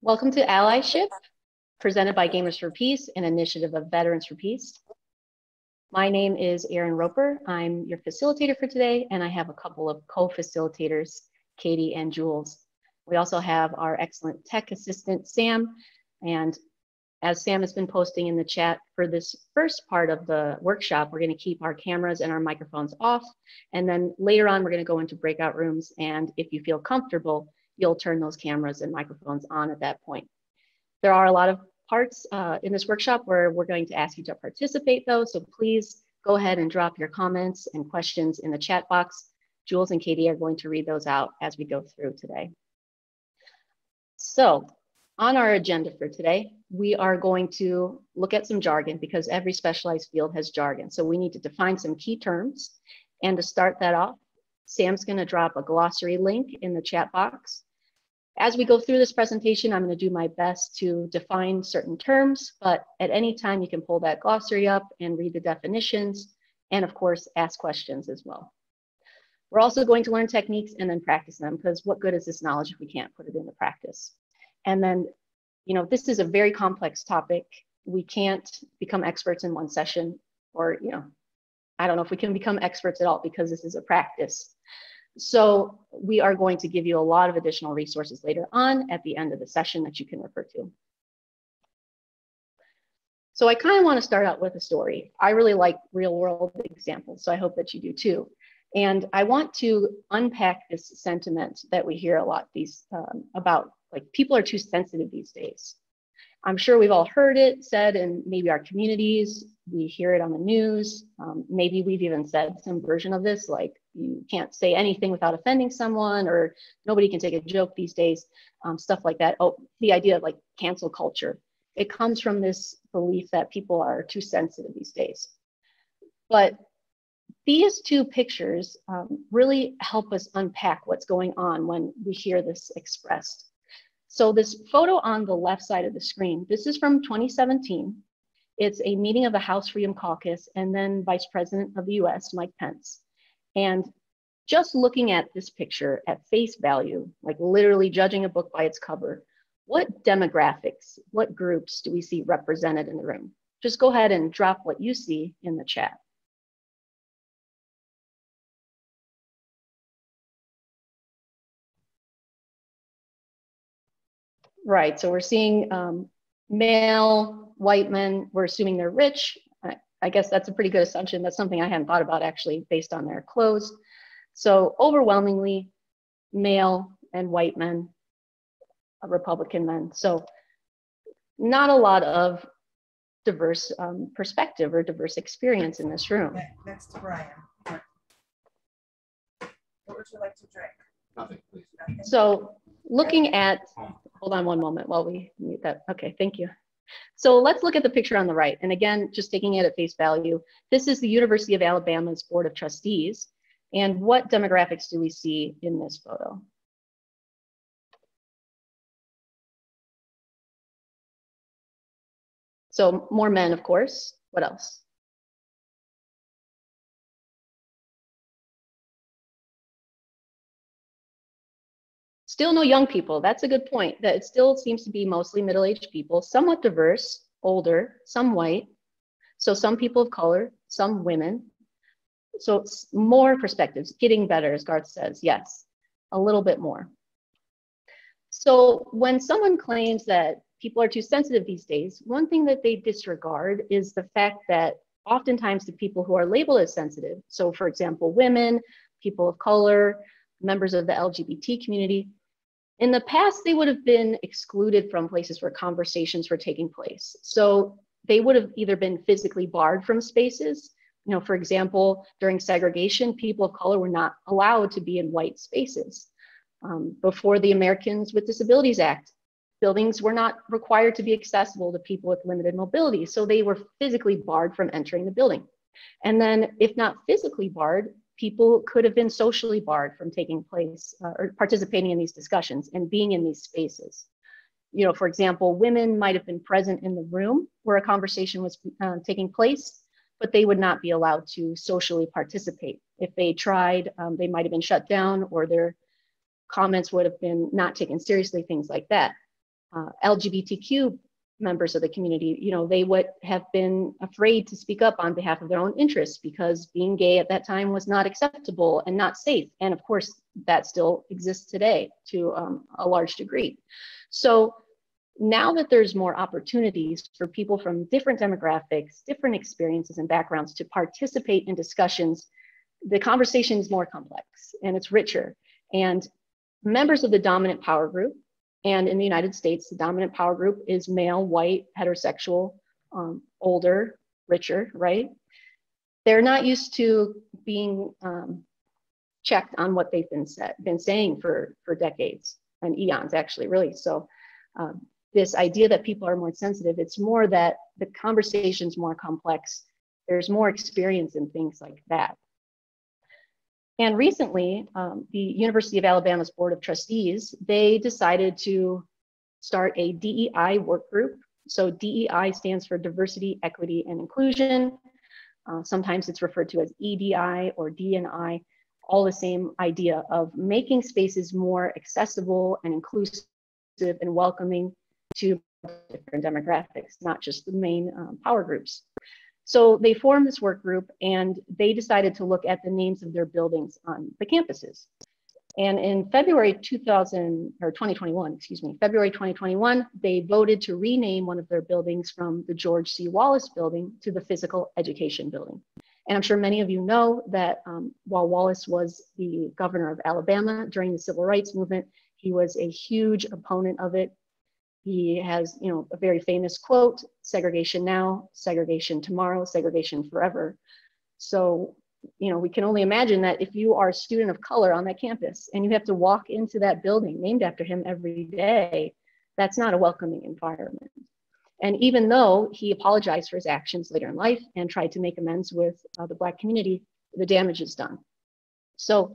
Welcome to Allyship, presented by Gamers for Peace, an initiative of Veterans for Peace. My name is Erin Roper. I'm your facilitator for today, and I have a couple of co-facilitators, Katie and Jules. We also have our excellent tech assistant, Sam, and as Sam has been posting in the chat, for this first part of the workshop, we're going to keep our cameras and our microphones off, and then later on, we're going to go into breakout rooms, and if you feel comfortable, you'll turn those cameras and microphones on at that point. There are a lot of parts in this workshop where we're going to ask you to participate though, so please go ahead and drop your comments and questions in the chat box. Jules and Katie are going to read those out as we go through today. So on our agenda for today, we are going to look at some jargon because every specialized field has jargon. So we need to define some key terms. And to start that off, Sam's going to drop a glossary link in the chat box. As we go through this presentation, I'm going to do my best to define certain terms, but at any time you can pull that glossary up and read the definitions, and of course, ask questions as well. We're also going to learn techniques and then practice them, because what good is this knowledge if we can't put it into practice? And then, you know, this is a very complex topic. We can't become experts in one session, or, you know, I don't know if we can become experts at all because this is a practice. So we are going to give you a lot of additional resources later on at the end of the session that you can refer to. So I kind of want to start out with a story. I really like real world examples, so I hope that you do too. And I want to unpack this sentiment that we hear a lot about, like, people are too sensitive these days. I'm sure we've all heard it said in maybe our communities. We hear it on the news. Maybe we've even said some version of this, like you can't say anything without offending someone, or nobody can take a joke these days, stuff like that. Oh, the idea of like cancel culture. It comes from this belief that people are too sensitive these days. But these two pictures really help us unpack what's going on when we hear this expressed. So this photo on the left side of the screen, this is from 2017. It's a meeting of the House Freedom Caucus and then Vice President of the US, Mike Pence. And just looking at this picture at face value, like literally judging a book by its cover, what demographics, what groups do we see represented in the room? Just go ahead and drop what you see in the chat. Right, so we're seeing male, white men. We're assuming they're rich. I guess that's a pretty good assumption. That's something I hadn't thought about actually based on their clothes. So overwhelmingly male and white men, Republican men. So not a lot of diverse perspective or diverse experience in this room. Next to Brian. What would you like to drink? Nothing, please. Nothing? So looking at, hold on one moment while we mute that. Okay, thank you. So let's look at the picture on the right. And again, just taking it at face value, this is the University of Alabama's Board of Trustees. And what demographics do we see in this photo? So more men, of course. What else? Still no young people. That's a good point. That it still seems to be mostly middle-aged people, somewhat diverse, older, some white. So some people of color, some women. So it's more perspectives, getting better, as Garth says. Yes, a little bit more. So when someone claims that people are too sensitive these days, one thing that they disregard is the fact that oftentimes the people who are labeled as sensitive, so for example, women, people of color, members of the LGBT community, in the past, they would have been excluded from places where conversations were taking place. So they would have either been physically barred from spaces. You know, for example, during segregation, people of color were not allowed to be in white spaces. Before the Americans with Disabilities Act, buildings were not required to be accessible to people with limited mobility. So they were physically barred from entering the building. And then if not physically barred, people could have been socially barred from taking place or participating in these discussions and being in these spaces. You know, for example, women might have been present in the room where a conversation was taking place, but they would not be allowed to socially participate. If they tried, they might have been shut down, or their comments would have been not taken seriously, things like that. LGBTQ members of the community, you know, they would have been afraid to speak up on behalf of their own interests because being gay at that time was not acceptable and not safe. And of course, that still exists today to a large degree. So now that there's more opportunities for people from different demographics, different experiences and backgrounds to participate in discussions, the conversation is more complex and it's richer. And members of the dominant power group, and in the United States, the dominant power group is male, white, heterosexual, older, richer, right? They're not used to being checked on what they've been saying for decades and eons, actually, really. So this idea that people are more sensitive, it's more that the conversation's more complex. There's more experience in things like that. And recently, the University of Alabama's Board of Trustees, they decided to start a DEI work group. So DEI stands for Diversity, Equity, and Inclusion. Sometimes it's referred to as EDI or DNI, all the same idea of making spaces more accessible and inclusive and welcoming to different demographics, not just the main power groups. So they formed this work group and they decided to look at the names of their buildings on the campuses. And in February 2021, they voted to rename one of their buildings from the George C. Wallace Building to the Physical Education Building. And I'm sure many of you know that while Wallace was the governor of Alabama during the Civil Rights Movement, he was a huge opponent of it. He has, you know, a very famous quote, segregation now, segregation tomorrow, segregation forever. So, you know, we can only imagine that if you are a student of color on that campus and you have to walk into that building named after him every day, that's not a welcoming environment. And even though he apologized for his actions later in life and tried to make amends with the Black community, the damage is done. So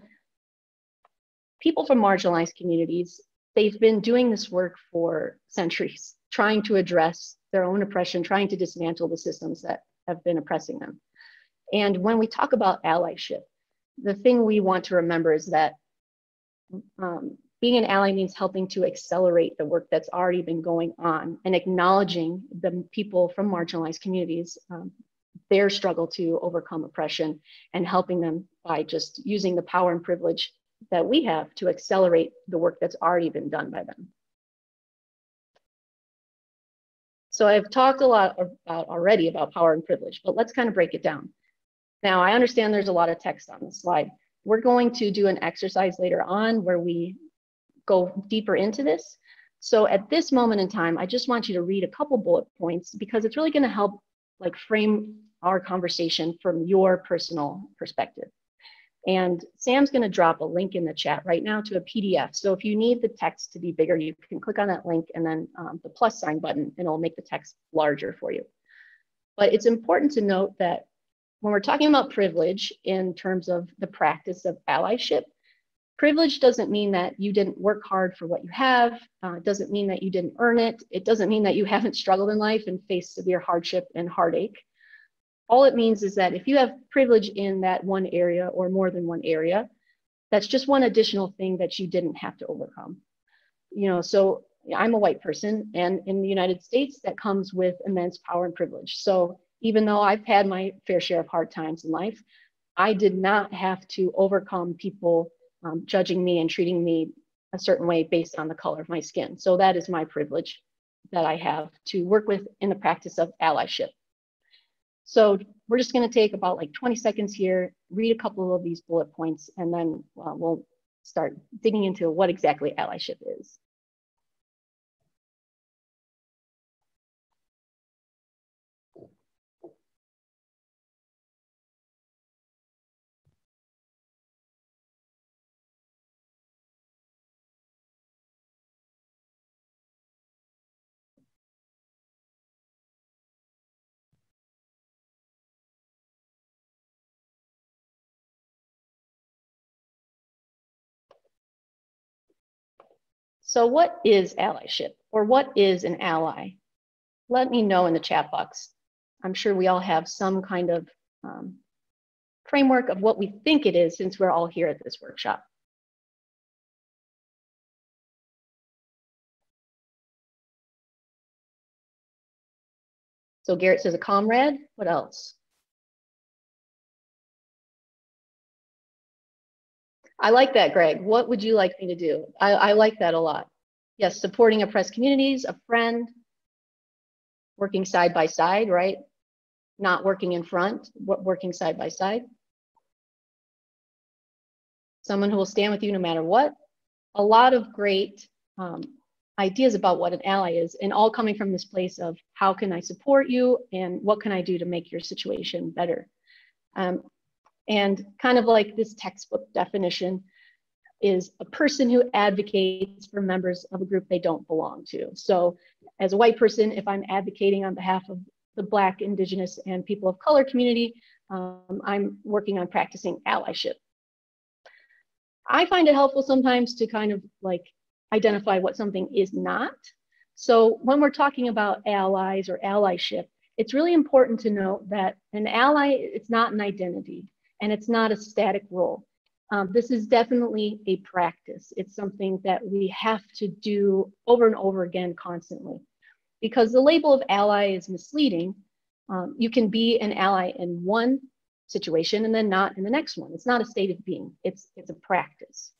people from marginalized communities, they've been doing this work for centuries, trying to address their own oppression, trying to dismantle the systems that have been oppressing them. And when we talk about allyship, the thing we want to remember is that being an ally means helping to accelerate the work that's already been going on and acknowledging the people from marginalized communities, their struggle to overcome oppression, and helping them by just using the power and privilege that we have to accelerate the work that's already been done by them. So I've talked a lot already about power and privilege, but let's kind of break it down. Now, I understand there's a lot of text on this slide. We're going to do an exercise later on where we go deeper into this. So at this moment in time, I just want you to read a couple bullet points because it's really going to help like frame our conversation from your personal perspective. And Sam's going to drop a link in the chat right now to a PDF. So if you need the text to be bigger, you can click on that link and then the plus sign button, and it'll make the text larger for you. But it's important to note that when we're talking about privilege in terms of the practice of allyship, privilege doesn't mean that you didn't work hard for what you have. It doesn't mean that you didn't earn it. It doesn't mean that you haven't struggled in life and faced severe hardship and heartache. All it means is that if you have privilege in that one area or more than one area, that's just one additional thing that you didn't have to overcome. You know, so I'm a white person, and in the United States, that comes with immense power and privilege. So even though I've had my fair share of hard times in life, I did not have to overcome people judging me and treating me a certain way based on the color of my skin. So that is my privilege that I have to work with in the practice of allyship. So we're just going to take about like 20 seconds here, read a couple of these bullet points, and then we'll start digging into what exactly allyship is. So what is allyship, or what is an ally? Let me know in the chat box. I'm sure we all have some kind of framework of what we think it is since we're all here at this workshop. So Garrett says a comrade. What else? I like that, Greg. What would you like me to do? I like that a lot. Yes, supporting oppressed communities, a friend, working side by side, right? Not working in front, working side by side. Someone who will stand with you no matter what. A lot of great ideas about what an ally is, and all coming from this place of how can I support you and what can I do to make your situation better? And kind of like this textbook definition is a person who advocates for members of a group they don't belong to. So as a white person, if I'm advocating on behalf of the Black, Indigenous, and people of color community, I'm working on practicing allyship. I find it helpful sometimes to kind of like identify what something is not. So when we're talking about allies or allyship, it's really important to note that an ally, it's not an identity and it's not a static role. This is definitely a practice. It's something that we have to do over and over again constantly. Because the label of ally is misleading. You can be an ally in one situation and then not in the next one. It's not a state of being, it's a practice.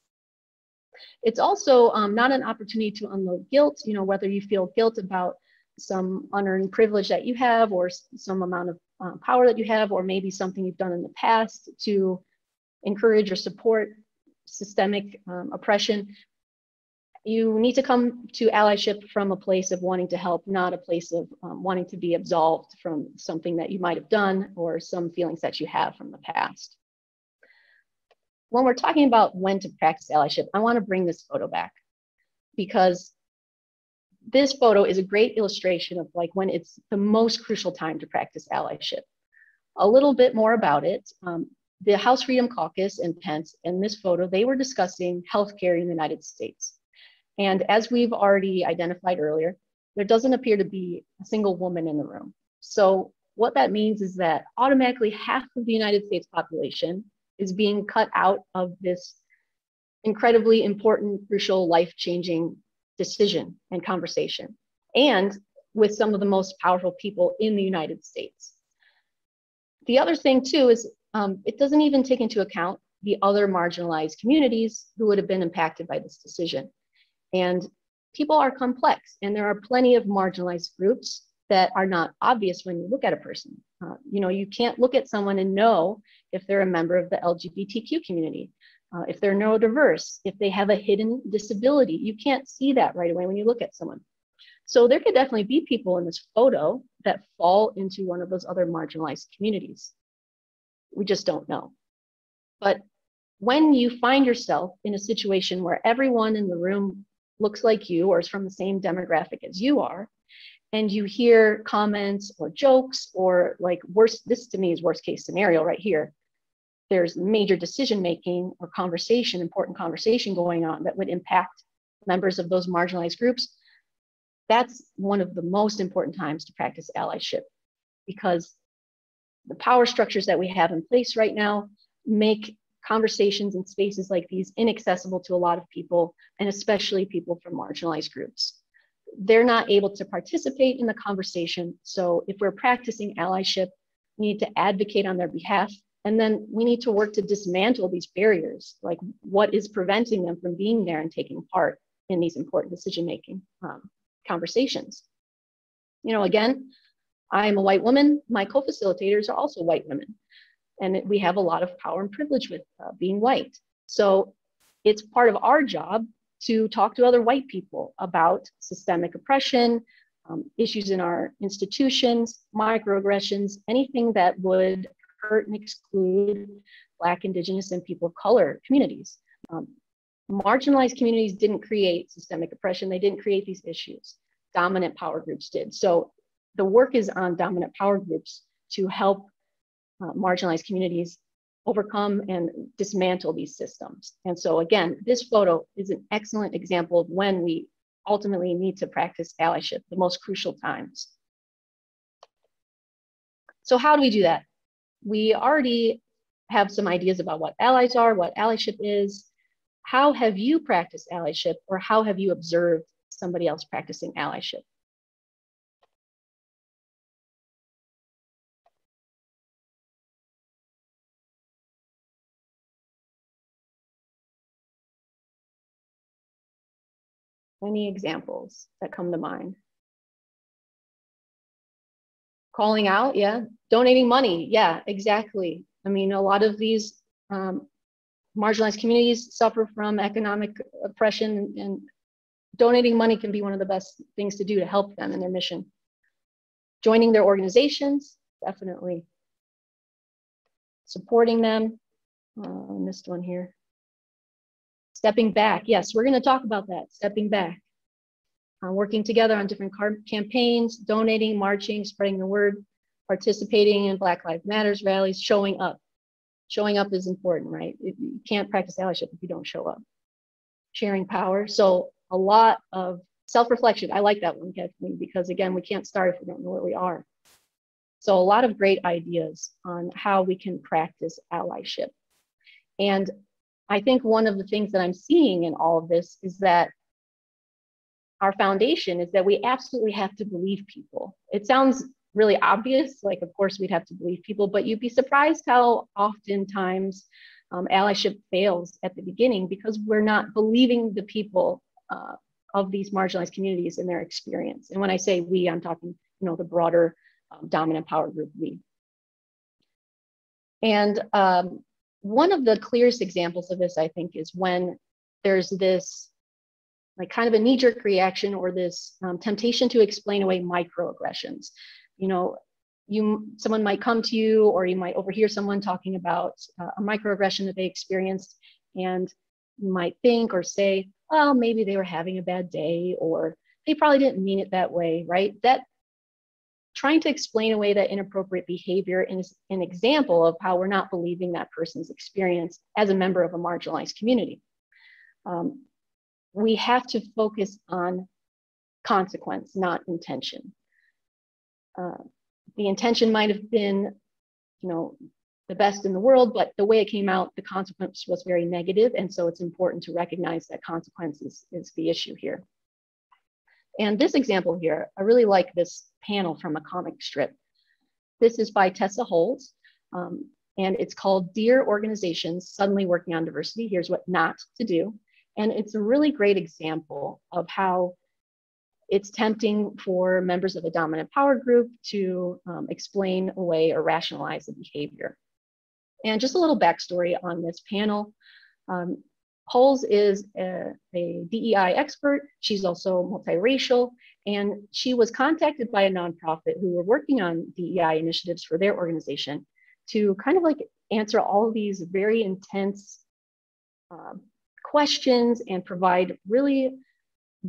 It's also not an opportunity to unload guilt, you know, whether you feel guilt about some unearned privilege that you have or some amount of power that you have, or maybe something you've done in the past to encourage or support systemic oppression. You need to come to allyship from a place of wanting to help, not a place of wanting to be absolved from something that you might have done or some feelings that you have from the past. When we're talking about when to practice allyship, I want to bring this photo back because this photo is a great illustration of like when it's the most crucial time to practice allyship. A little bit more about it. The House Freedom Caucus and Pence in this photo, they were discussing healthcare in the United States. And as we've already identified earlier, there doesn't appear to be a single woman in the room. So what that means is that automatically half of the United States population is being cut out of this incredibly important, crucial, life-changing decision and conversation, and with some of the most powerful people in the United States. The other thing too is it doesn't even take into account the other marginalized communities who would have been impacted by this decision. And people are complex, and there are plenty of marginalized groups that are not obvious when you look at a person. You know, you can't look at someone and know if they're a member of the LGBTQ community, if they're neurodiverse, if they have a hidden disability. You can't see that right away when you look at someone. So there could definitely be people in this photo that fall into one of those other marginalized communities. We just don't know. But when you find yourself in a situation where everyone in the room looks like you or is from the same demographic as you are, and you hear comments or jokes or like this to me is worst case scenario right here. There's major decision-making or conversation, important conversation going on that would impact members of those marginalized groups. That's one of the most important times to practice allyship, because the power structures that we have in place right now make conversations in spaces like these inaccessible to a lot of people, and especially people from marginalized groups. They're not able to participate in the conversation. So if we're practicing allyship, we need to advocate on their behalf. And then we need to work to dismantle these barriers, like what is preventing them from being there and taking part in these important decision-making conversations. You know, again, I'm a white woman. My co-facilitators are also white women. And we have a lot of power and privilege with being white. So it's part of our job to talk to other white people about systemic oppression, issues in our institutions, microaggressions, anything that would hurt and exclude Black, Indigenous, and people of color communities. Marginalized communities didn't create systemic oppression. They didn't create these issues. Dominant power groups did. So the work is on dominant power groups to help marginalized communities overcome and dismantle these systems. And so again, this photo is an excellent example of when we ultimately need to practice allyship, the most crucial times. So how do we do that? We already have some ideas about what allies are, what allyship is. How have you practiced allyship, or how have you observed somebody else practicing allyship? Any examples that come to mind? Calling out, yeah. Donating money, yeah, exactly. I mean, a lot of these marginalized communities suffer from economic oppression, and donating money can be one of the best things to do to help them in their mission. Joining their organizations, definitely. Supporting them, I missed one here. Stepping back, yes, we're gonna talk about that, stepping back. Working together on different campaigns, donating, marching, spreading the word, participating in Black Lives Matters rallies, showing up. Showing up is important, right? You can't practice allyship if you don't show up. Sharing power, so a lot of self-reflection. I like that one, Kathleen, because again, we can't start if we don't know where we are. So a lot of great ideas on how we can practice allyship. And I think one of the things that I'm seeing in all of this is that our foundation is that we absolutely have to believe people. It sounds really obvious, like of course we'd have to believe people, but you'd be surprised how oftentimes allyship fails at the beginning because we're not believing the people of these marginalized communities in their experience. And when I say we, I'm talking, the broader dominant power group we. And one of the clearest examples of this, I think, is when there's this like kind of a knee-jerk reaction or this temptation to explain away microaggressions. Someone might come to you, or you might overhear someone talking about a microaggression that they experienced, and you might think or say, well, maybe they were having a bad day, or they probably didn't mean it that way, right? That trying to explain away that inappropriate behavior is an example of how we're not believing that person's experience as a member of a marginalized community. We have to focus on consequence, not intention. The intention might have been, the best in the world, but the way it came out, the consequence was very negative. And so it's important to recognize that consequence is the issue here. And this example here, I really like this panel from a comic strip. This is by Tessa Holz, and it's called Dear Organizations Suddenly Working on Diversity, Here's What Not to Do. And it's a really great example of how it's tempting for members of a dominant power group to explain away or rationalize the behavior. And just a little backstory on this panel. Holz is a DEI expert. She's also multiracial, and she was contacted by a nonprofit who were working on DEI initiatives for their organization to kind of like answer all of these very intense questions and provide really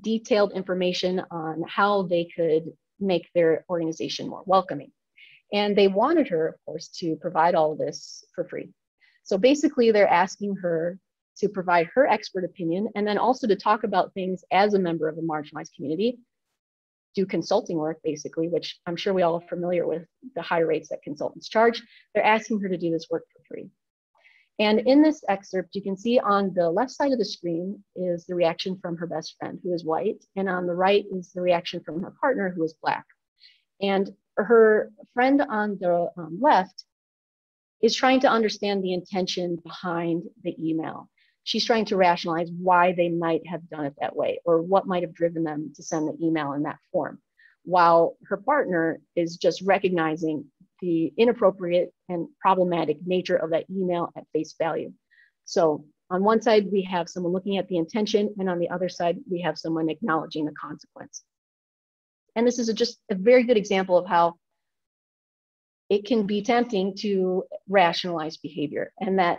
detailed information on how they could make their organization more welcoming. And they wanted her, of course, to provide all of this for free. So basically they're asking her to provide her expert opinion, and then also to talk about things as a member of a marginalized community, do consulting work basically, which I'm sure we all are familiar with the high rates that consultants charge. They're asking her to do this work for free. And in this excerpt, you can see on the left side of the screen is the reaction from her best friend, who is white, and on the right is the reaction from her partner, who is Black. And her friend on the left is trying to understand the intention behind the email. She's trying to rationalize why they might have done it that way, or what might have driven them to send the email in that form, while her partner is just recognizing the inappropriate and problematic nature of that email at face value. So on one side, we have someone looking at the intention, and on the other side, we have someone acknowledging the consequence. And this is just a very good example of how it can be tempting to rationalize behavior, and that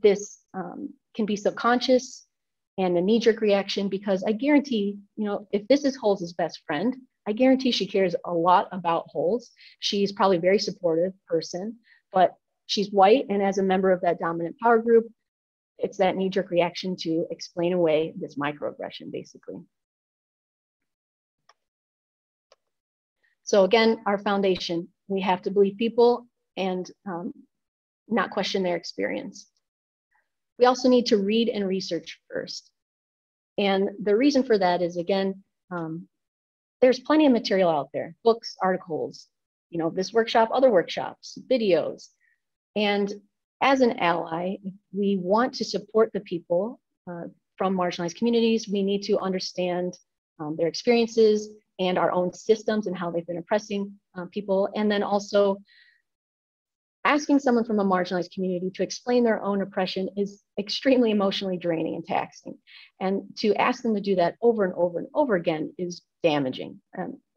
this can be subconscious and a knee-jerk reaction, because I guarantee, if this is Holz's best friend, I guarantee she cares a lot about Holz. She's probably a very supportive person, but she's white, and as a member of that dominant power group, it's that knee-jerk reaction to explain away this microaggression, basically. So again, our foundation, we have to believe people and not question their experience. We also need to read and research first. And the reason for that is, again, there's plenty of material out there, books, articles, this workshop, other workshops, videos. And as an ally, we want to support the people from marginalized communities, we need to understand their experiences and our own systems and how they've been oppressing people. And then also asking someone from a marginalized community to explain their own oppression is extremely emotionally draining and taxing. And to ask them to do that over and over and over again is damaging.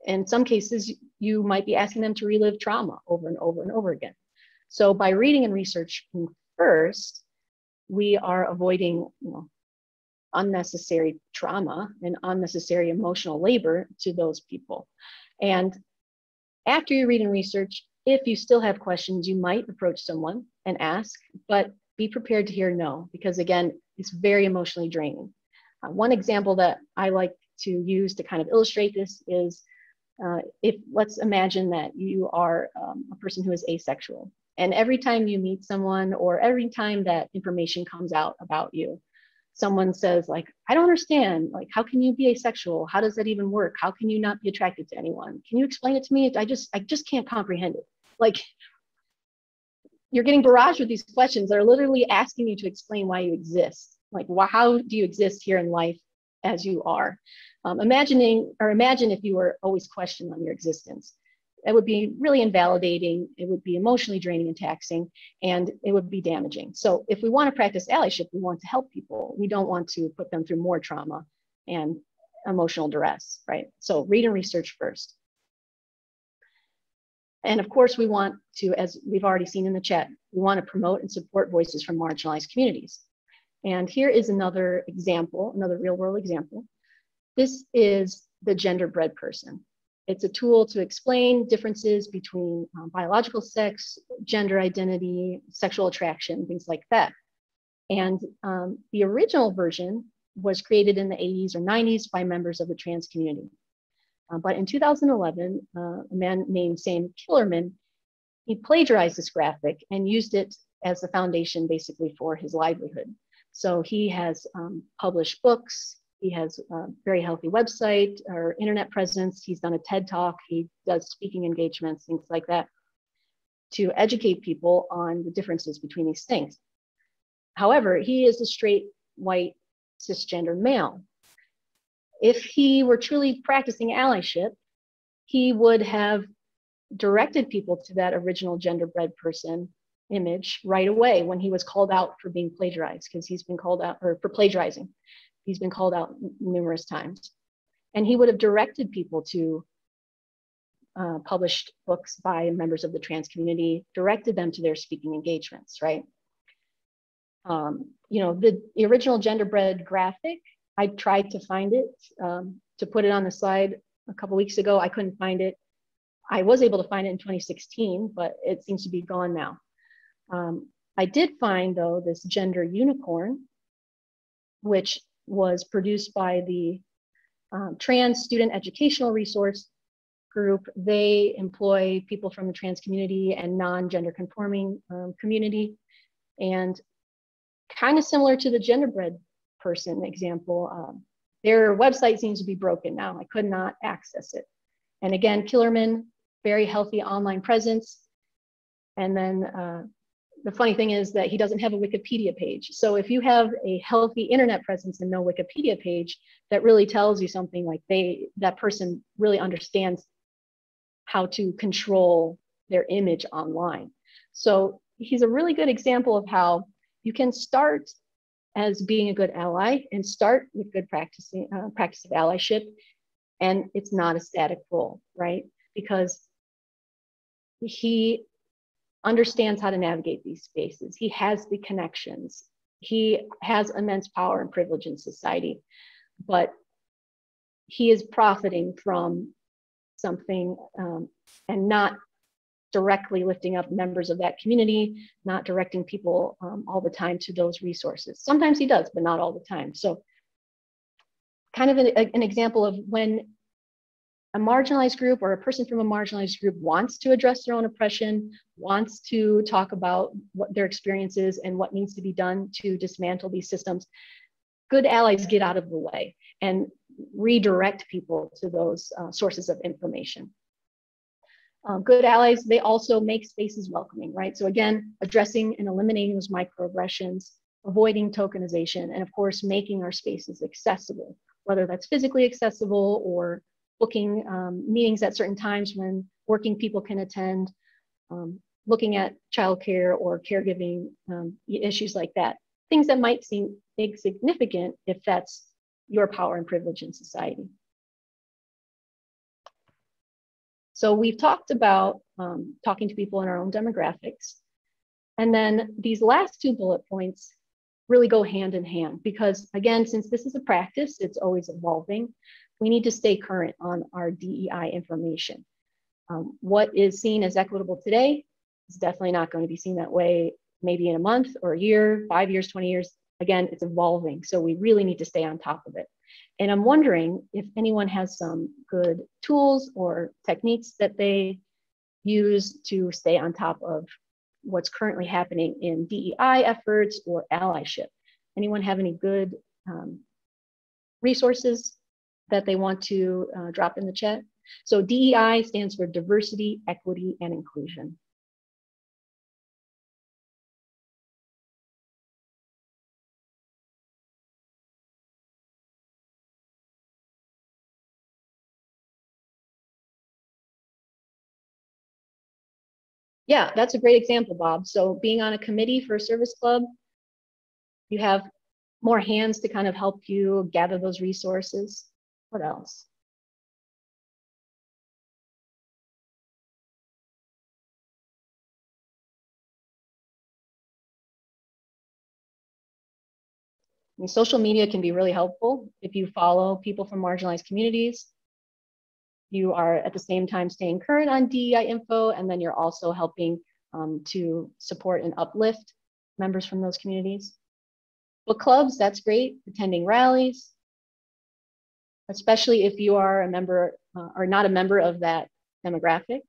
In some cases, you might be asking them to relive trauma over and over and over again. So by reading and researching first, we are avoiding, unnecessary trauma and unnecessary emotional labor to those people. And after you read and research, if you still have questions, you might approach someone and ask, but be prepared to hear no, because again, it's very emotionally draining. One example that I like to use to kind of illustrate this is let's imagine that you are a person who is asexual. And every time you meet someone or every time that information comes out about you, someone says like, I don't understand, like, how can you be asexual? How does that even work? How can you not be attracted to anyone? Can you explain it to me? I just can't comprehend it. Like, you're getting barraged with these questions that are literally asking you to explain why you exist. Like, how do you exist here in life as you are? Imagine if you were always questioned on your existence. It would be really invalidating. It would be emotionally draining and taxing, and it would be damaging. So if we want to practice allyship, we want to help people. We don't want to put them through more trauma and emotional duress, right? So read and research first. And of course, we want to, as we've already seen in the chat, we want to promote and support voices from marginalized communities. And here is another example, another real world example. This is the genderbread person. It's a tool to explain differences between biological sex, gender identity, sexual attraction, things like that. And the original version was created in the 80s or 90s by members of the trans community. But in 2011, a man named Sam Killerman, he plagiarized this graphic and used it as the foundation basically for his livelihood. So he has published books. He has a very healthy website or internet presence. He's done a TED Talk. He does speaking engagements, things like that, to educate people on the differences between these things. However, he is a straight, white, cisgender male. If he were truly practicing allyship, he would have directed people to that original genderbread person image right away when he was called out for being plagiarized, because he's been called out, or for plagiarizing. He's been called out numerous times. And he would have directed people to published books by members of the trans community, directed them to their speaking engagements, right? The original genderbread graphic, I tried to find it, to put it on the slide a couple weeks ago. I couldn't find it. I was able to find it in 2016, but it seems to be gone now. I did find, though, this gender unicorn, which was produced by the Trans Student Educational Resource Group. They employ people from the trans community and non-gender conforming community. And kind of similar to the genderbread person example, their website seems to be broken now. I could not access it. And again, Killerman, very healthy online presence. And then the funny thing is that he doesn't have a Wikipedia page. So if you have a healthy internet presence and no Wikipedia page, that really tells you something like that person really understands how to control their image online. So he's a really good example of how you can start as being a good ally and start with good practice of allyship. And it's not a static role, right? Because he understands how to navigate these spaces. He has the connections. He has immense power and privilege in society, but he is profiting from something and not directly lifting up members of that community, not directing people all the time to those resources. Sometimes he does, but not all the time. So kind of an example of when a marginalized group or a person from a marginalized group wants to address their own oppression, wants to talk about what their experience is and what needs to be done to dismantle these systems, good allies get out of the way and redirect people to those sources of information. Good allies, they also make spaces welcoming, right? So again, addressing and eliminating those microaggressions, avoiding tokenization, and of course, making our spaces accessible, whether that's physically accessible or booking meetings at certain times when working people can attend, looking at childcare or caregiving issues like that. Things that might seem insignificant if that's your power and privilege in society. So we've talked about talking to people in our own demographics. And then these last two bullet points really go hand in hand because, again, since this is a practice, it's always evolving. We need to stay current on our DEI information. What is seen as equitable today is definitely not going to be seen that way maybe in a month or a year, 5 years, 20 years. Again, it's evolving. So we really need to stay on top of it. And I'm wondering if anyone has some good tools or techniques that they use to stay on top of what's currently happening in DEI efforts or allyship. Anyone have any good resources that they want to drop in the chat? So DEI stands for diversity, equity, and inclusion. Yeah, that's a great example, Bob. So being on a committee for a service club, you have more hands to kind of help you gather those resources. What else? I mean, social media can be really helpful if you follow people from marginalized communities. You are at the same time staying current on DEI info, and then you're also helping to support and uplift members from those communities. Book clubs, that's great. Attending rallies, especially if you are a member or not a member of that demographic.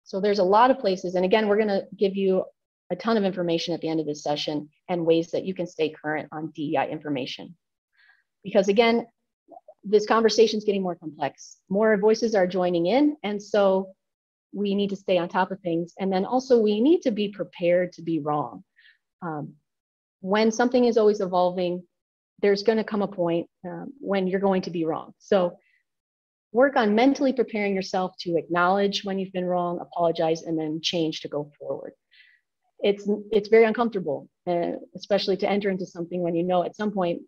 So there's a lot of places. And again, we're going to give you a ton of information at the end of this session and ways that you can stay current on DEI information. Because again, this conversation is getting more complex. More voices are joining in. And so we need to stay on top of things. And then also we need to be prepared to be wrong. When something is always evolving, there's going to come a point when you're going to be wrong. So work on mentally preparing yourself to acknowledge when you've been wrong, apologize, and then change to go forward. It's very uncomfortable, especially to enter into something when you know at some point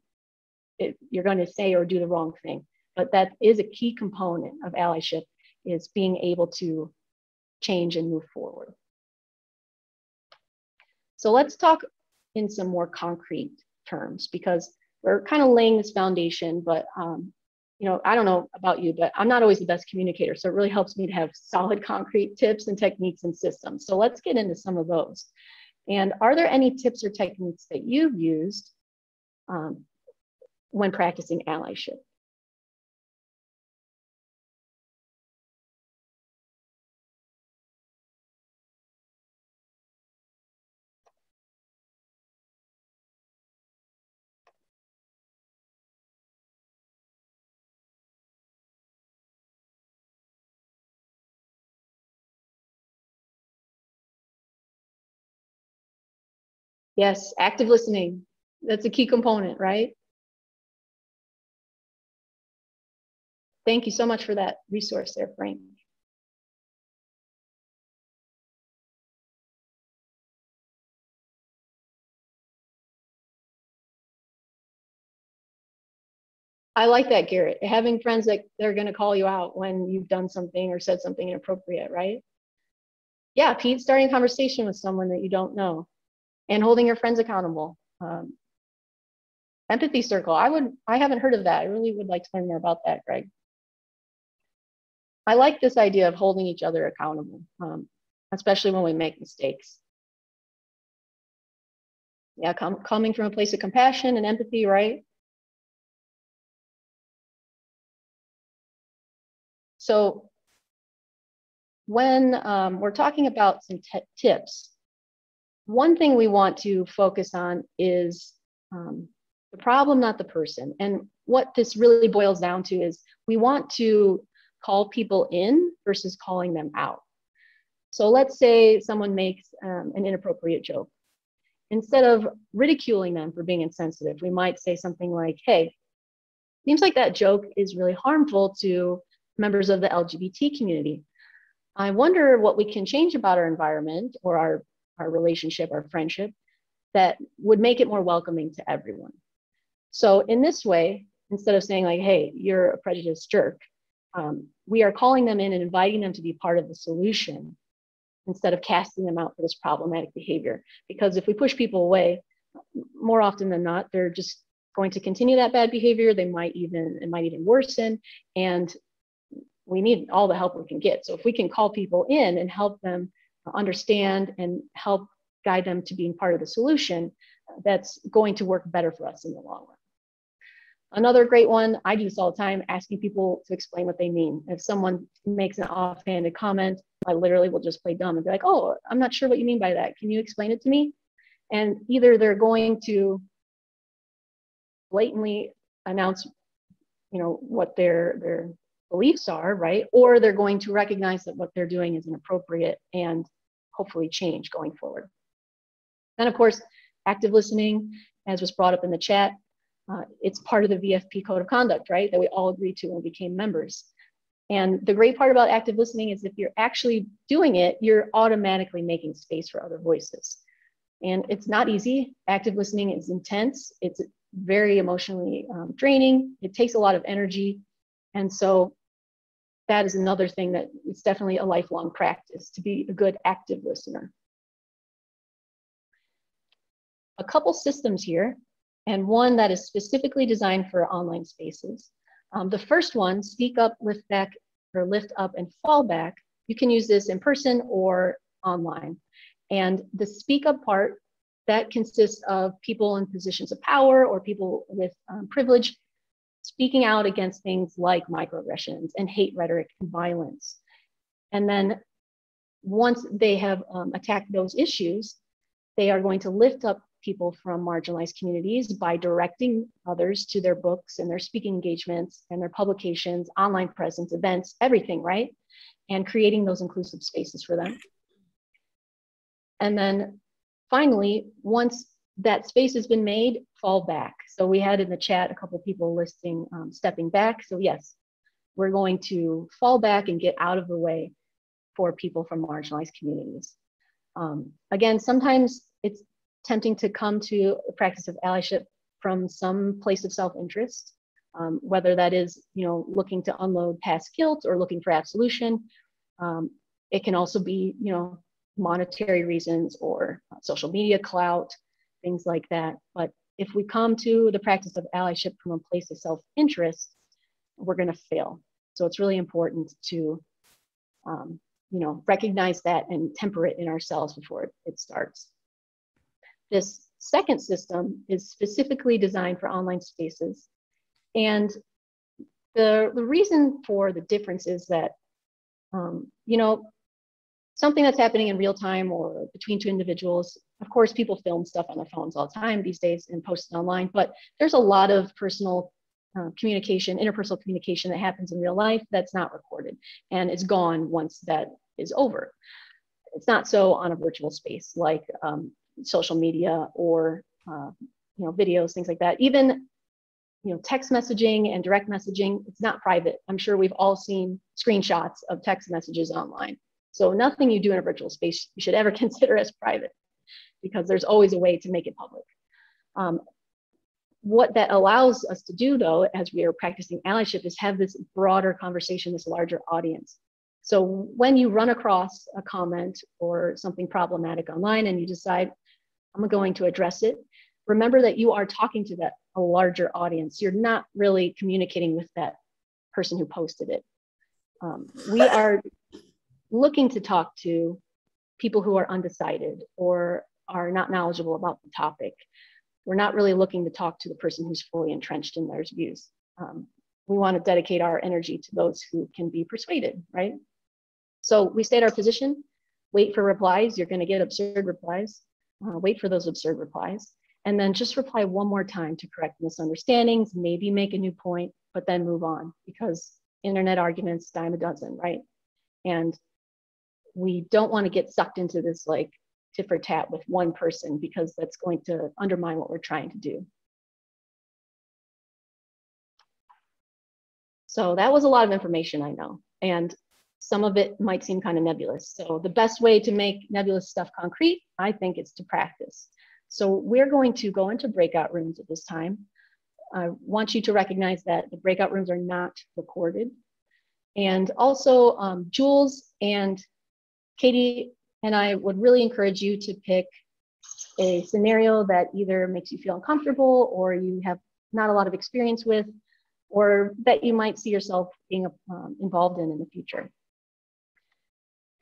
you're going to say or do the wrong thing. But that is a key component of allyship, is being able to change and move forward. So let's talk in some more concrete terms, because we're kind of laying this foundation, but you know, I don't know about you, but I'm not always the best communicator. So it really helps me to have solid concrete tips and techniques and systems. So let's get into some of those. And are there any tips or techniques that you've used when practicing allyship? Yes, active listening. That's a key component, right? Thank you so much for that resource there, Frank. I like that, Garrett. Having friends that they're going to call you out when you've done something or said something inappropriate, right? Yeah, Pete, starting a conversation with someone that you don't know and holding your friends accountable. Empathy circle. I haven't heard of that. I really would like to learn more about that, Greg. I like this idea of holding each other accountable, especially when we make mistakes. Yeah, coming from a place of compassion and empathy, right? So when we're talking about some tips, one thing we want to focus on is the problem, not the person. And what this really boils down to is we want to call people in versus calling them out. So let's say someone makes an inappropriate joke. Instead of ridiculing them for being insensitive, we might say something like, hey, seems like that joke is really harmful to members of the LGBT community. I wonder what we can change about our environment or our relationship, our friendship, that would make it more welcoming to everyone. So in this way, instead of saying like, hey, you're a prejudiced jerk, we are calling them in and inviting them to be part of the solution instead of casting them out for this problematic behavior. Because if we push people away, more often than not, they're just going to continue that bad behavior. It might even worsen, and we need all the help we can get. So if we can call people in and help them understand and help guide them to being part of the solution, that's going to work better for us in the long run. Another great one, I do this all the time, asking people to explain what they mean. If someone makes an offhanded comment, I literally will just play dumb and be like, oh, I'm not sure what you mean by that. Can you explain it to me? And either they're going to blatantly announce, what their beliefs are, right? Or they're going to recognize that what they're doing is inappropriate and hopefully change going forward. And of course, active listening, as was brought up in the chat, it's part of the VFP code of conduct, right? That we all agreed to when we became members. And the great part about active listening is if you're actually doing it, you're automatically making space for other voices. And it's not easy. Active listening is intense. It's very emotionally draining. It takes a lot of energy. And so that is another thing that it's definitely a lifelong practice to be a good active listener. A couple systems here, and one that is specifically designed for online spaces. The first one, speak up, lift back, or lift up and fall back. You can use this in person or online. And the speak up part, that consists of people in positions of power or people with privilege speaking out against things like microaggressions and hate rhetoric and violence. And then once they have attacked those issues, they are going to lift up people from marginalized communities by directing others to their books and their speaking engagements and their publications, online presence, events, everything, right? And creating those inclusive spaces for them. And then finally, once that space has been made, fall back. So we had in the chat a couple of people listing stepping back. So yes, we're going to fall back and get out of the way for people from marginalized communities. Again, sometimes it's tempting to come to the practice of allyship from some place of self-interest, whether that is, looking to unload past guilt or looking for absolution. It can also be, monetary reasons or social media clout, things like that. But if we come to the practice of allyship from a place of self-interest, we're going to fail. So it's really important to, recognize that and temper it in ourselves before it starts. This second system is specifically designed for online spaces. And the reason for the difference is that, something that's happening in real time or between two individuals, of course, people film stuff on their phones all the time these days and post it online, but there's a lot of personal communication, interpersonal communication that happens in real life that's not recorded and it's gone once that is over. It's not so on a virtual space like social media or videos, things like that. Even text messaging and direct messaging, it's not private. I'm sure we've all seen screenshots of text messages online. So nothing you do in a virtual space you should ever consider as private, because there's always a way to make it public. What that allows us to do, though, as we are practicing allyship, is have this broader conversation, this larger audience. So when you run across a comment or something problematic online and you decide, I'm going to address it, remember that you are talking to a larger audience. You're not really communicating with that person who posted it. We are looking to talk to people who are undecided or are not knowledgeable about the topic. We're not really looking to talk to the person who's fully entrenched in their views. We want to dedicate our energy to those who can be persuaded, right? So we state our position, wait for replies. You're going to get absurd replies. Wait for those absurd replies. And then just reply one more time to correct misunderstandings, maybe make a new point, but then move on. Because internet arguments, dime a dozen, right? And we don't want to get sucked into this like tit for tat with one person, because that's going to undermine what we're trying to do. So that was a lot of information, I know, and some of it might seem kind of nebulous. So the best way to make nebulous stuff concrete, I think, is to practice. So we're going to go into breakout rooms at this time. I want you to recognize that the breakout rooms are not recorded. And also Jules and Katie and I would really encourage you to pick a scenario that either makes you feel uncomfortable or you have not a lot of experience with, or that you might see yourself being involved in the future.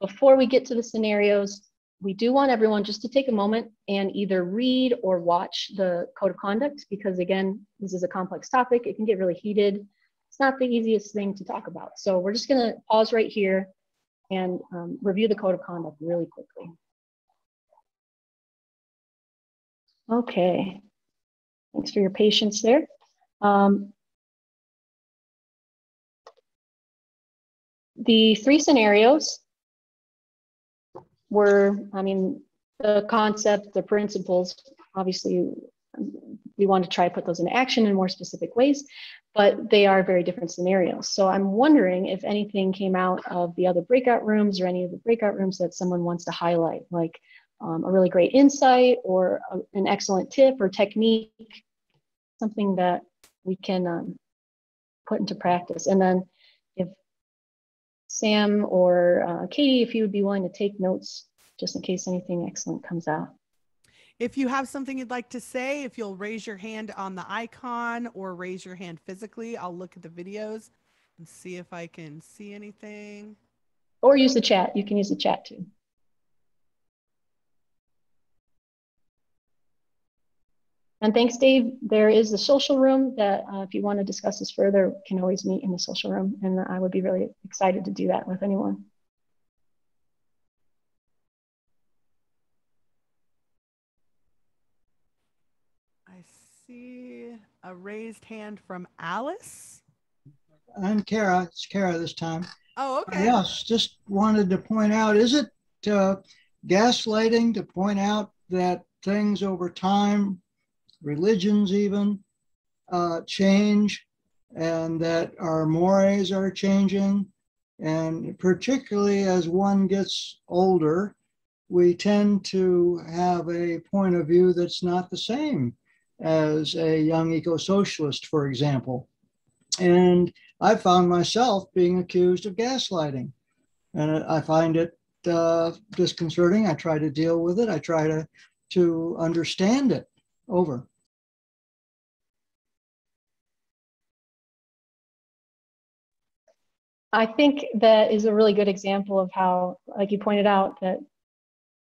Before we get to the scenarios, we do want everyone just to take a moment and either read or watch the code of conduct, because again, this is a complex topic. It can get really heated. It's not the easiest thing to talk about. So we're just gonna pause right here and review the code of conduct really quickly. Okay, thanks for your patience there. The three scenarios were, I mean, the concept, the principles, obviously we want to try to put those into action in more specific ways, but they are very different scenarios. So I'm wondering if anything came out of the other breakout rooms or any of the breakout rooms that someone wants to highlight, like a really great insight or an excellent tip or technique, something that we can put into practice. And then if Sam or Katie, if you would be willing to take notes just in case anything excellent comes out. If you have something you'd like to say, if you'll raise your hand on the icon or raise your hand physically, I'll look at the videos and see if I can see anything. Or use the chat. You can use the chat too. And thanks, Dave. There is the social room that if you want to discuss this further, can always meet in the social room. And I would be really excited to do that with anyone. I see a raised hand from Alice. I'm Kara. It's Kara this time. Oh, okay. Yes, just wanted to point out, is it gaslighting to point out that things over time, religions even, change, and that our mores are changing? And particularly as one gets older, we tend to have a point of view that's not the same as a young eco-socialist, for example. And I found myself being accused of gaslighting. And I find it disconcerting. I try to deal with it. I try to understand it. Over. I think that is a really good example of how, like you pointed out, that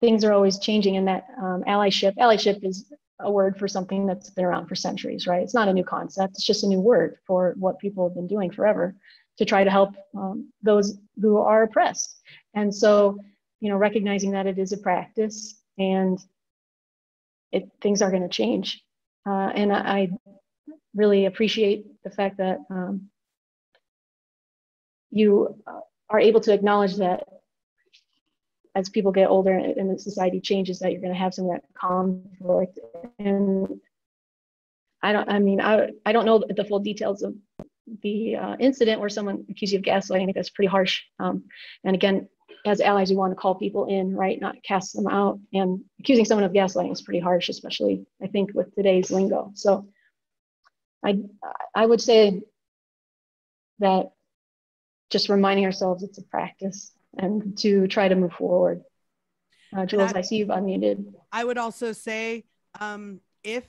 things are always changing, and that allyship is a word for something that's been around for centuries, right? It's not a new concept. It's just a new word for what people have been doing forever to try to help those who are oppressed. And so, you know, recognizing that it is a practice and things are going to change. And I really appreciate the fact that you are able to acknowledge that as people get older and the society changes, that you're going to have some of that conflict. And I don't know the full details of the incident where someone accused you of gaslighting. I think that's pretty harsh. And again, as allies, we want to call people in, right? Not cast them out. And accusing someone of gaslighting is pretty harsh, especially I think with today's lingo. So I would say that just reminding ourselves it's a practice and to try to move forward. Jules, I see you've unmuted. I would also say, if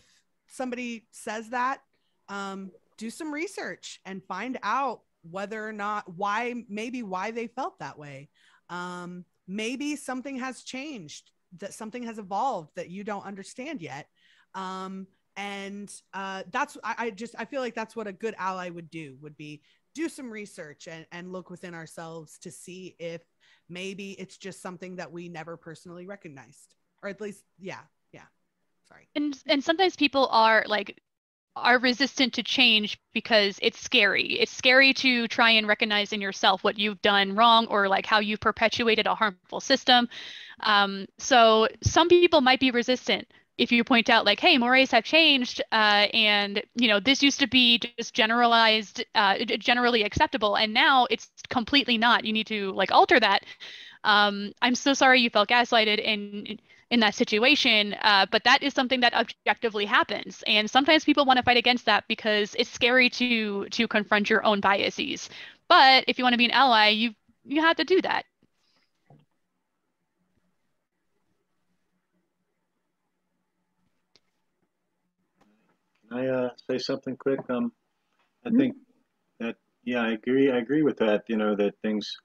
somebody says that, do some research and find out whether or not why they felt that way. Maybe something has changed, that something has evolved that you don't understand yet. That's, I feel like that's what a good ally would be do some research and look within ourselves to see if maybe it's just something that we never personally recognized, or at least, yeah. Sorry. And sometimes people are like are resistant to change because it's scary. It's scary to try and recognize in yourself what you've done wrong or like how you perpetuated a harmful system. So some people might be resistant if you point out like, hey, mores have changed, and this used to be just generalized, generally acceptable, and now it's completely not. You need to like alter that. I'm so sorry you felt gaslighted in that situation, but that is something that objectively happens, and sometimes people want to fight against that because it's scary to confront your own biases. But if you want to be an ally, you have to do that. Can I say something quick? I think that, yeah, I agree with that. That things,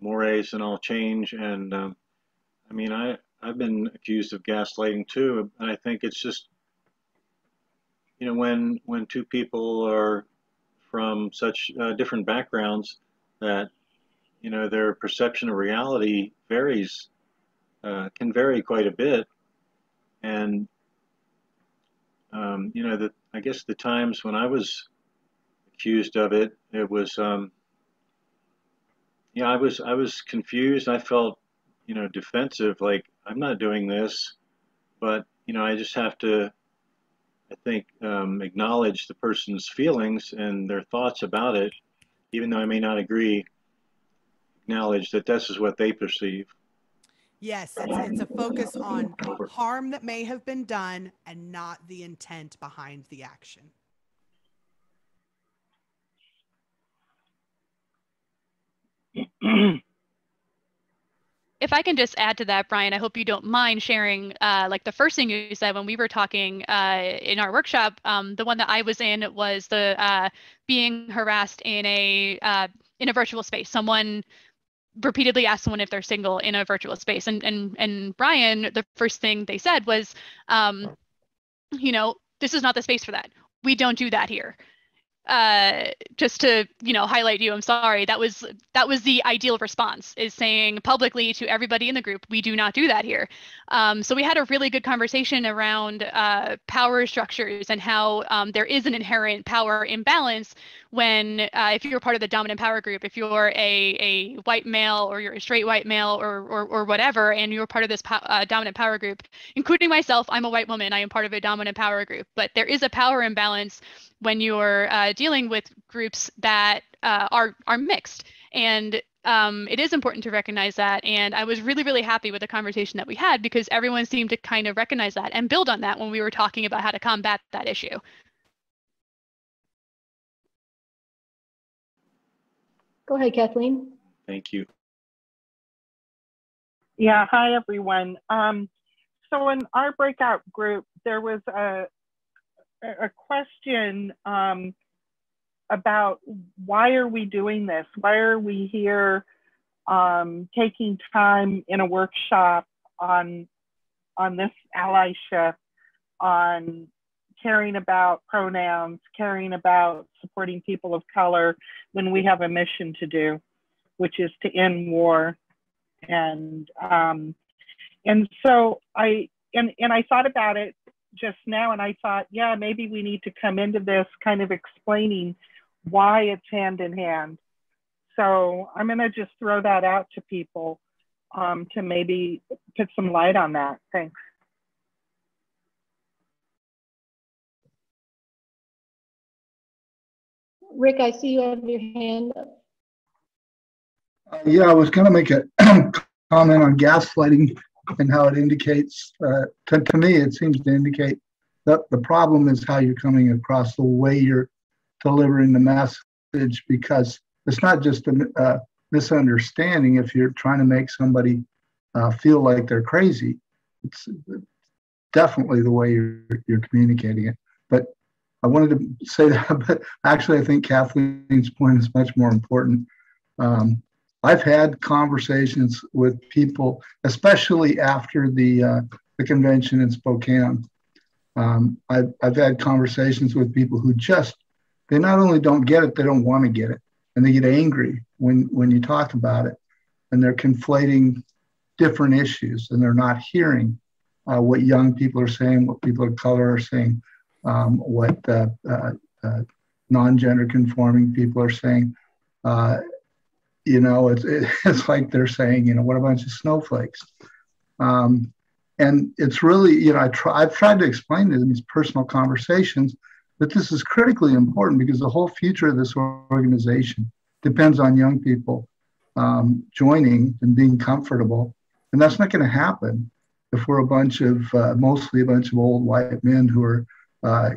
mores and all change, and I mean, I've been accused of gaslighting too, and I think it's just, when two people are from such different backgrounds that, their perception of reality varies, can vary quite a bit, and I guess the times when I was accused of it, it was, yeah, I was confused. I felt, defensive, like I'm not doing this, but I just have to, I think, acknowledge the person's feelings and their thoughts about it, even though I may not agree. Acknowledge that this is what they perceive. Yes, it's a focus on harm that may have been done and not the intent behind the action. If I can just add to that, Brian, I hope you don't mind sharing like the first thing you said when we were talking in our workshop. The one that I was in was the being harassed in a virtual space. Someone repeatedly asked someone if they're single in a virtual space, and Brian, the first thing they said was, this is not the space for that. We don't do that here. Just to highlight you, I'm sorry, that was the ideal response, is saying publicly to everybody in the group, we do not do that here. So we had a really good conversation around power structures and how there is an inherent power imbalance when if you're part of the dominant power group, if you're a white male or you're a straight white male or whatever, and you're part of this dominant power group, including myself, I'm a white woman, I am part of a dominant power group, but there is a power imbalance when you're dealing with groups that are mixed. And it is important to recognize that. And I was really, really happy with the conversation that we had, because everyone seemed to kind of recognize that and build on that when we were talking about how to combat that issue. Go ahead, Kathleen. Thank you. Yeah, hi everyone. So in our breakout group, there was a question about why are we doing this? Why are we here taking time in a workshop on this allyship, on caring about pronouns, caring about supporting people of color, when we have a mission to do, which is to end war. And so I thought about it just now, and I thought, yeah, maybe we need to come into this kind of explaining why it's hand in hand. So I'm going to just throw that out to people to maybe put some light on that. Thanks. Rick, I see you have your hand up. Yeah, I was going to make a comment on gaslighting and how it indicates, to me, it seems to indicate that the problem is how you're coming across, the way you're delivering the message, because it's not just a misunderstanding if you're trying to make somebody feel like they're crazy. It's definitely the way you're communicating it. But I wanted to say that, but actually I think Kathleen's point is much more important. I've had conversations with people, especially after the convention in Spokane. I've had conversations with people who they not only don't get it, they don't want to get it. And they get angry when you talk about it. And they're conflating different issues, and they're not hearing what young people are saying, what people of color are saying, what non-gender conforming people are saying. You know, it's like they're saying, you know, what a bunch of snowflakes. And it's really, you know, I've tried to explain it in these personal conversations that this is critically important because the whole future of this organization depends on young people joining and being comfortable. And that's not going to happen if we're mostly a bunch of old white men who are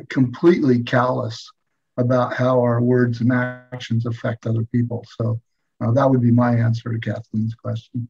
completely callous about how our words and actions affect other people. So that would be my answer to Kathleen's question.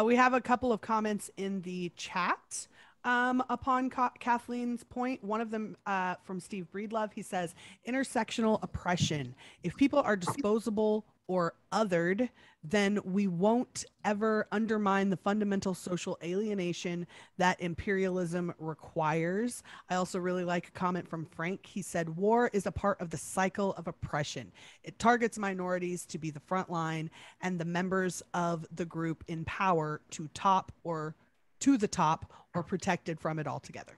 We have a couple of comments in the chat upon Kathleen's point. One of them from Steve Breedlove. He says, intersectional oppression. If people are disposable or othered, then we won't ever undermine the fundamental social alienation that imperialism requires. I also really like a comment from Frank. He said, war is a part of the cycle of oppression. It targets minorities to be the front line and the members of the group in power to the top or protected from it altogether.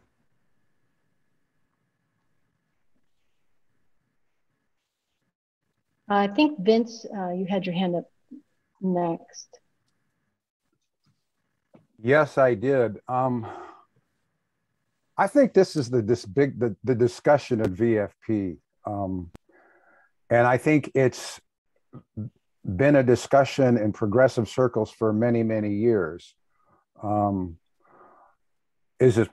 I think Vince, you had your hand up next. Yes, I did. I think this is the discussion of VFP, and I think it's been a discussion in progressive circles for many, many years. Is this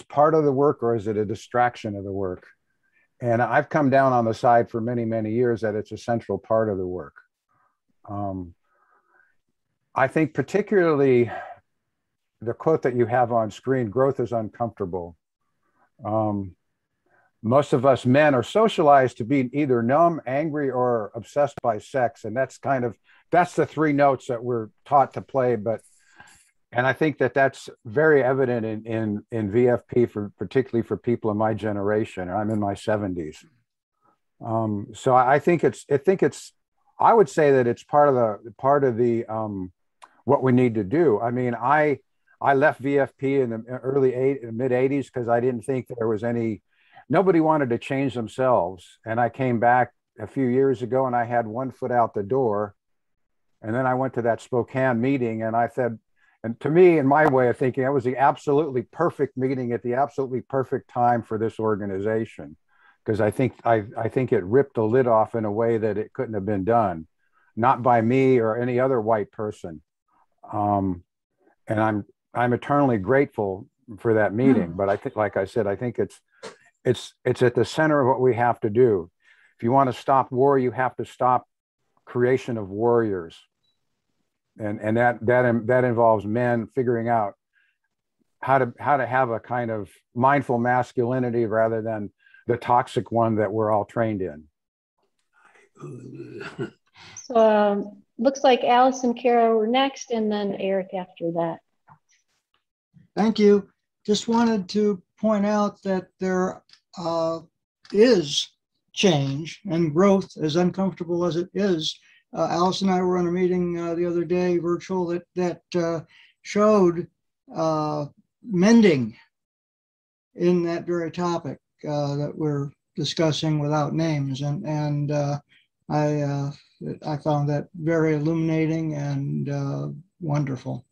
part of the work, or is it a distraction of the work? And I've come down on the side for many, many years that it's a central part of the work. I think particularly the quote that you have on screen, growth is uncomfortable. Most of us men are socialized to be either numb, angry, or obsessed by sex. And that's the three notes that we're taught to play. And I think that that's very evident in VFP, particularly for people in my generation. I'm in my 70s. So I would say that it's part of the what we need to do. I mean, I left VFP in the mid 80s because I didn't think there was nobody wanted to change themselves. And I came back a few years ago and I had one foot out the door. And then I went to that Spokane meeting and I said, and to me, in my way of thinking, that was the absolutely perfect meeting at the absolutely perfect time for this organization. Because I think it ripped the lid off in a way that it couldn't have been done, not by me or any other white person. And I'm eternally grateful for that meeting. But I think, like I said, I think it's at the center of what we have to do. If you want to stop war, you have to stop creation of warriors, and that involves men figuring out how to have a kind of mindful masculinity rather than the toxic one that we're all trained in. So looks like Alice and Kara were next, and then Eric after that. Thank you. Just wanted to point out that there is change and growth, as uncomfortable as it is. Alice and I were on a meeting the other day, virtual, that showed mending in that very topic that we're discussing without names, and I found that very illuminating and wonderful.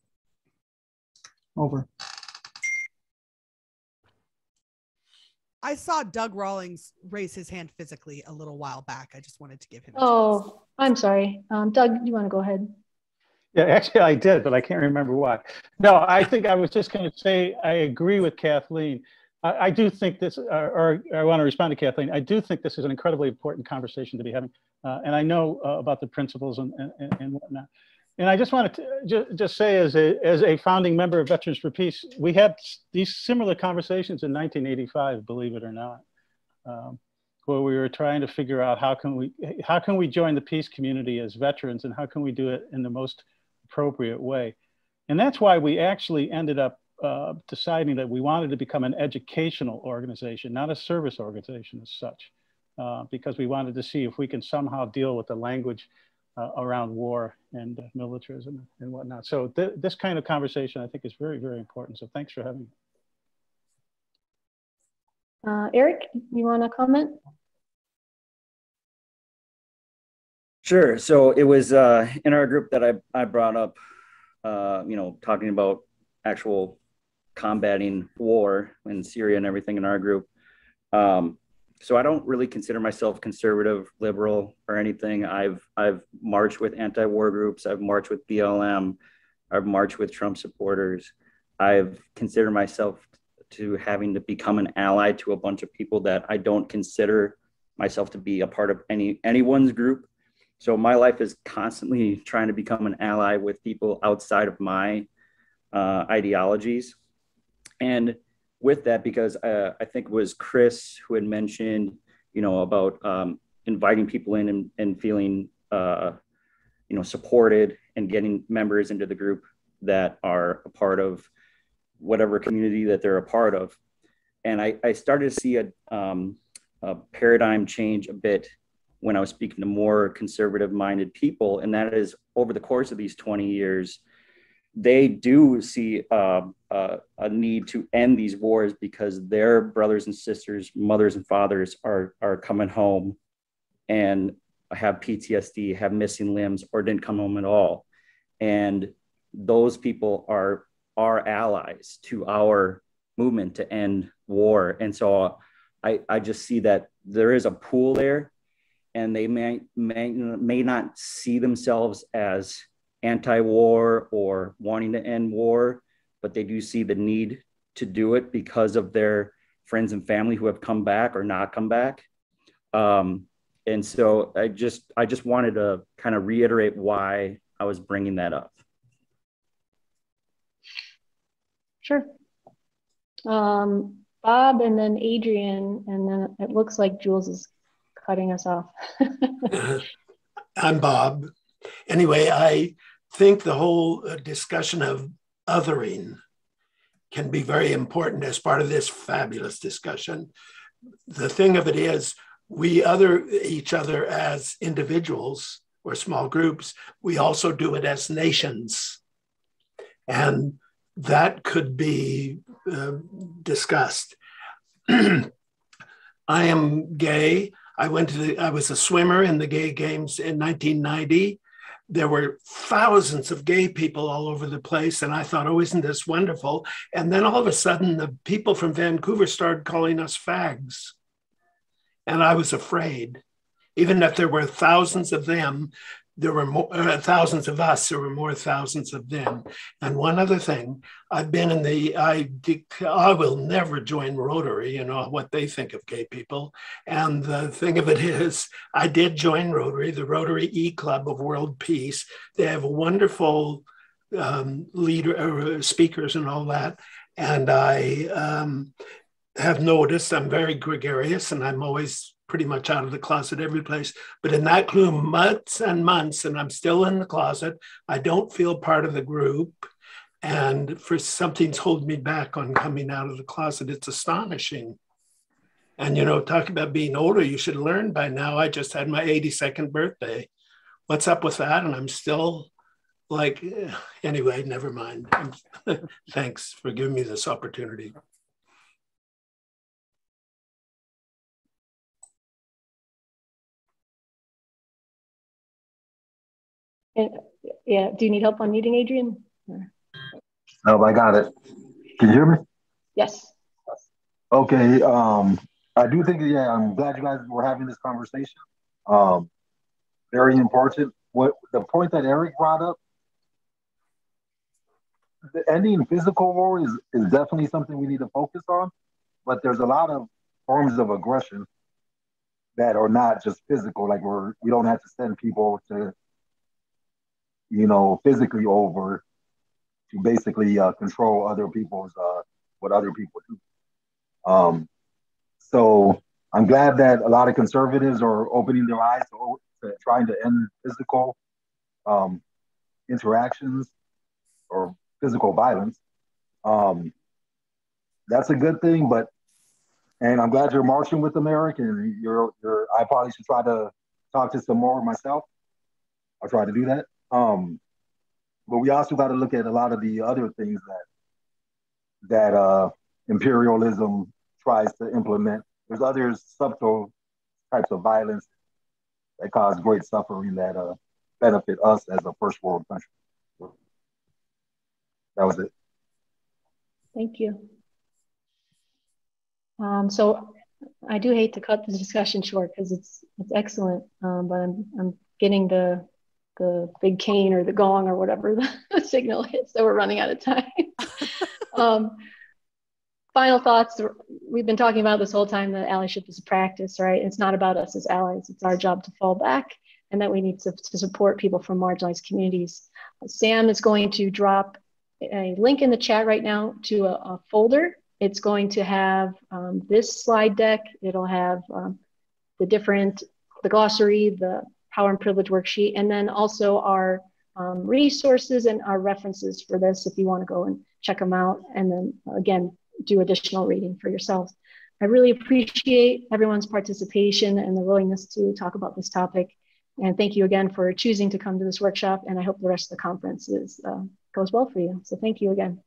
Over. I saw Doug Rawlings raise his hand physically a little while back. I just wanted to give him a chance. I'm sorry. Doug, you want to go ahead? Yeah, actually I did, but I can't remember what. No, I think I was just going to say, I agree with Kathleen. I do think this, or I want to respond to Kathleen. I do think this is an incredibly important conversation to be having. And I know about the principles and whatnot. And I just wanted to just say, as a founding member of Veterans for Peace, we had these similar conversations in 1985, believe it or not, where we were trying to figure out how can we join the peace community as veterans, and how can we do it in the most appropriate way. And that's why we actually ended up deciding that we wanted to become an educational organization, not a service organization as such, because we wanted to see if we can somehow deal with the language around war and militarism and whatnot. So this kind of conversation, I think, is very, very important. So thanks for having me. Eric, you want to comment? Sure. So it was in our group that I brought up, talking about actual combating war in Syria and everything in our group. So I don't really consider myself conservative, liberal, or anything. I've marched with anti-war groups. I've marched with BLM. I've marched with Trump supporters. I've considered myself to having to become an ally to a bunch of people that I don't consider myself to be a part of anyone's group. So my life is constantly trying to become an ally with people outside of my ideologies. And with that, because I think it was Chris who had mentioned, about inviting people in and feeling, supported and getting members into the group that are a part of whatever community that they're a part of. And I started to see a paradigm change a bit when I was speaking to more conservative-minded people, and that is over the course of these 20 years, they do see a need to end these wars because their brothers and sisters, mothers and fathers are coming home and have PTSD, have missing limbs, or didn't come home at all. And those people are our allies to our movement to end war. And so I just see that there is a pool there, and they may not see themselves as anti-war or wanting to end war, but they do see the need to do it because of their friends and family who have come back or not come back. And so I just wanted to kind of reiterate why I was bringing that up. Sure. Bob and then Adrian, and then it looks like Jules is cutting us off. I'm Bob. Anyway, I think the whole discussion of othering can be very important as part of this fabulous discussion. The thing of it is, we other each other as individuals or small groups. We also do it as nations. And that could be discussed. I am gay. I was a swimmer in the gay games in 1990. There were thousands of gay people all over the place. And I thought, oh, isn't this wonderful? And then all of a sudden, the people from Vancouver started calling us fags. And I was afraid. Even if there were thousands of them, there were more, thousands of us, there were more thousands of them. And one other thing, I've been in I will never join Rotary, what they think of gay people. And the thing of it is, I did join Rotary, the Rotary E-Club of World Peace. They have wonderful speakers and all that. And I have noticed I'm very gregarious and I'm always pretty much out of the closet every place. But in that gloom, months and months, and I'm still in the closet, I don't feel part of the group. And for something's holding me back on coming out of the closet. It's astonishing. And, talk about being older, you should learn by now. I just had my 82nd birthday. What's up with that? And I'm still like, anyway, never mind. Thanks for giving me this opportunity. Yeah, do you need help unmuting, Adrian? No, I got it. Can you hear me? Yes. Okay. I do think, I'm glad you guys were having this conversation. Very important. What the point that Eric brought up, the ending physical war is definitely something we need to focus on, but there's a lot of forms of aggression that are not just physical. Like we don't have to send people to, physically over to basically control other people's, what other people do. So I'm glad that a lot of conservatives are opening their eyes to trying to end physical interactions or physical violence. That's a good thing, and I'm glad you're marching with them, Eric, and I probably should try to talk to some more myself. I'll try to do that. But we also got to look at a lot of the other things that imperialism tries to implement. There's other subtle types of violence that cause great suffering that benefit us as a first world country. That was it. Thank you. So I do hate to cut the discussion short because it's excellent, but I'm getting the big cane or the gong or whatever the signal is, so we're running out of time. Final thoughts. We've been talking about this whole time that allyship is a practice, right? It's not about us as allies. It's our job to fall back and that we need to support people from marginalized communities. Sam is going to drop a link in the chat right now to a folder. It's going to have this slide deck. It'll have the glossary, the power and privilege worksheet, and then also our resources and our references for this if you want to go and check them out. And then again, do additional reading for yourselves. I really appreciate everyone's participation and the willingness to talk about this topic. And thank you again for choosing to come to this workshop. And I hope the rest of the conference goes well for you. So thank you again.